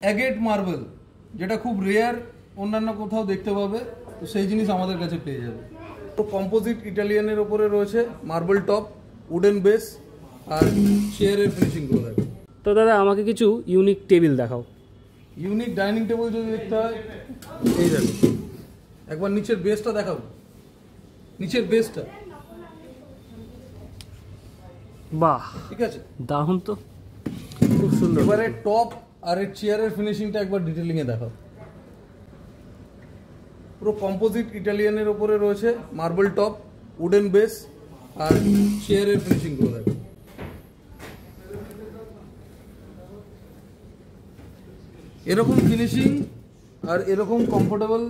Agate marble, যেটা খুব rare, অন্যান্য কোথাও দেখতে পাবে, তো সেই জিনিস আমাদের কাছে পেয়ে যাবে। তো কম্পোজিট ইটালিয়ানের ওপরে রয়েছে মার্বেল টপ, উডেন বেস আর চেয়ারের ফিনিশিং করে থাকে। তো দাদা আমাকে কিছু ইউনিক টেবিল দেখাও। ইউনিক ডাইনিং টেবিল যদি দেখতে হয়, এই দেখো, একবার নিচের বেসটা দেখাবো। নিচের বেসটা বাহ, ঠিক আছে, দারুণ তো, খুব সুন্দর। এবারে টপ আর এর চেয়ারের ফিনিশিংটা একবার ডিটেলিং এ দেখাও। পুরো কম্পোজিট ইটালিয়ানের ওপরে রয়েছে মার্বেল টপ, উডেন বেস আর চেয়ারের ফিনিশিং করে থাকে। এরকম ফিনিশিং আর এরকম কমফোর্টেবল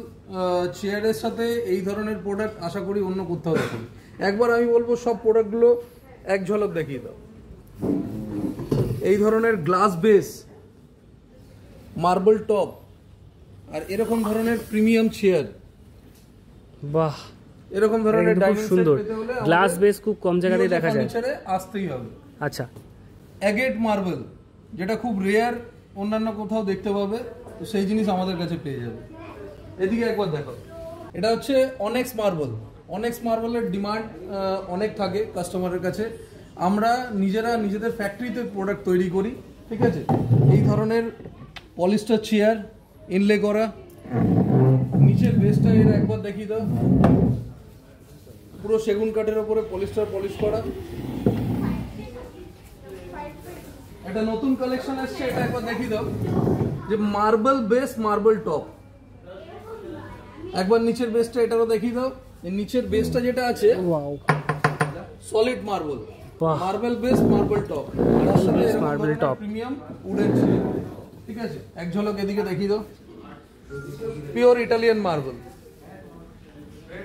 চেয়ারের সাথে এই ধরনের প্রোডাক্ট আশা করি অন্য কোথাও দেখি। একবার আমি বলবো সব প্রোডাক্টগুলো এক ঝলক দেখিয়ে দাও। এই ধরনের গ্লাস বেস, মার্বেল টপ আর এরকম ধরনের প্রিমিয়াম চেয়ার, বাহ, এরকম ধরনের খুব সুন্দর গ্লাস বেস খুব কম জায়গাতেই দেখা যায়। আসতেই হবে। আচ্ছা, অ্যাগেট মার্বেল, যেটা খুব রেয়ার, অন্যান্য কোথাও দেখতে পাবে, তো সেই জিনিস আমাদের কাছে পেয়ে যাবে। এদিকে একবার দেখো, এটা হচ্ছে অনেক্স মার্বেল। অনেক্স মার্বেলের ডিমান্ড অনেক থাকে কাস্টমারের কাছে। আমরা নিজেরা নিজেদের ফ্যাক্টরিতে প্রোডাক্ট তৈরি করি, ঠিক আছে। এই ধরনের পলিস্টার চেয়ার, ইনলে করা, নিচের বেসটা এর একবার দেখিয়ে দাও, পুরো সেগুন কাঠের ওপরে পলিস্টার পলিশ করা। এটা নতুন কালেকশন আসছে, এটা একবার দেখিয়ে দাও, যে মার্বেল বেস মার্বেল টপ। একবার নিচের বেসটা এটারও দেখিয়ে দাও। এই নিচের বেসটা যেটা আছে solid marble, marble base marble top, marble top premium wooden, ঠিক আছে। এক ঝলক এদিকে দেখিয়ে দাও, পিওর ইটালিয়ান মার্বেল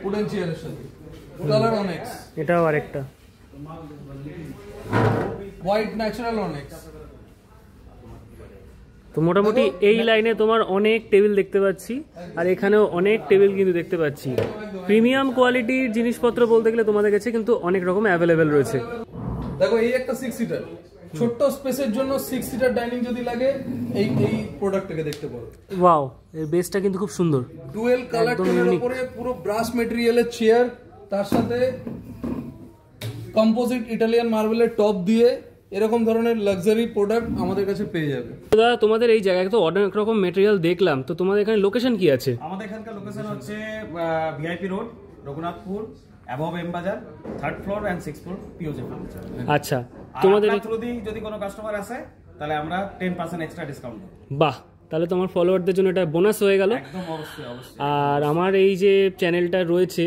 উডেন চেয়ারের সাথে, কালার অনেক্স। এটাও আরেকটা হোয়াইট ন্যাচারাল অনেক্স। তো মোটামুটি এই লাইনে তোমার অনেক টেবিল দেখতে পাচ্ছি, আর এখানেও অনেক টেবিল কিন্তু দেখতে পাচ্ছি। প্রিমিয়াম কোয়ালিটির জিনিসপত্র বলতে গেলে তোমাদের কাছে কিন্তু অনেক রকম অ্যাভেলেবেল রয়েছে। দেখো, এই একটা 6 সিটার, ছোট্ট স্পেসের জন্য 6 সিটার ডাইনিং যদি লাগে, এই প্রোডাক্টটাকে দেখতে পারো। ওয়াও, এর বেসটা কিন্তু খুব সুন্দর, ডুয়েল কালার টোনের উপরে পুরো ব্রাশ ম্যাটেরিয়ালের চেয়ার, তার সাথে কম্পোজিট ইটালিয়ান মার্বেলের টপ দিয়ে এরকম ধরনের লাক্সারি প্রোডাক্ট আমাদের কাছে পেয়ে যাবে। দাদা তোমাদের এই জায়গায় তো অনেক রকম মেটেরিয়াল দেখলাম, তো তোমাদের এখানে লোকেশন কি আছে? আমাদের এখানকার লোকেশন হচ্ছে VIP road, Raghunathpur, above M Bazaar, 3rd floor and 6th floor, POJ furniture. আচ্ছা, তোমাদের যদি কোনো কাস্টমার আসে তাহলে আমরা 10% এক্সট্রা ডিসকাউন্ট দেব। বাহ, তাহলে তো আমার ফলোয়ারদের জন্য এটা বোনাস হয়ে গেল। একদম, অবশ্যই অবশ্যই। আর আমার এই যে চ্যানেলটা রয়েছে,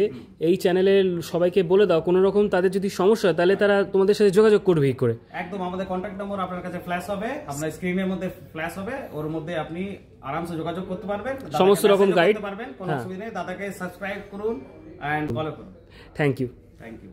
এই চ্যানেলের সবাইকে বলে দাও, কোনো রকম তাদের যদি সমস্যা হয় তাহলে তারা তোমাদের সাথে যোগাযোগ করবে কি করে? একদম, আমাদের কন্ট্যাক্ট নম্বর আপনার কাছে ফ্ল্যাশ হবে, আপনার স্ক্রিনের মধ্যে ফ্ল্যাশ হবে, ওর মধ্যে আপনি আরামসে যোগাযোগ করতে পারবেন, সমস্ত রকম গাইড পারবেন, কোনো অসুবিধা নেই। দাদাকে সাবস্ক্রাইব করুন এন্ড ফলো করুন। Thank you. Thank you.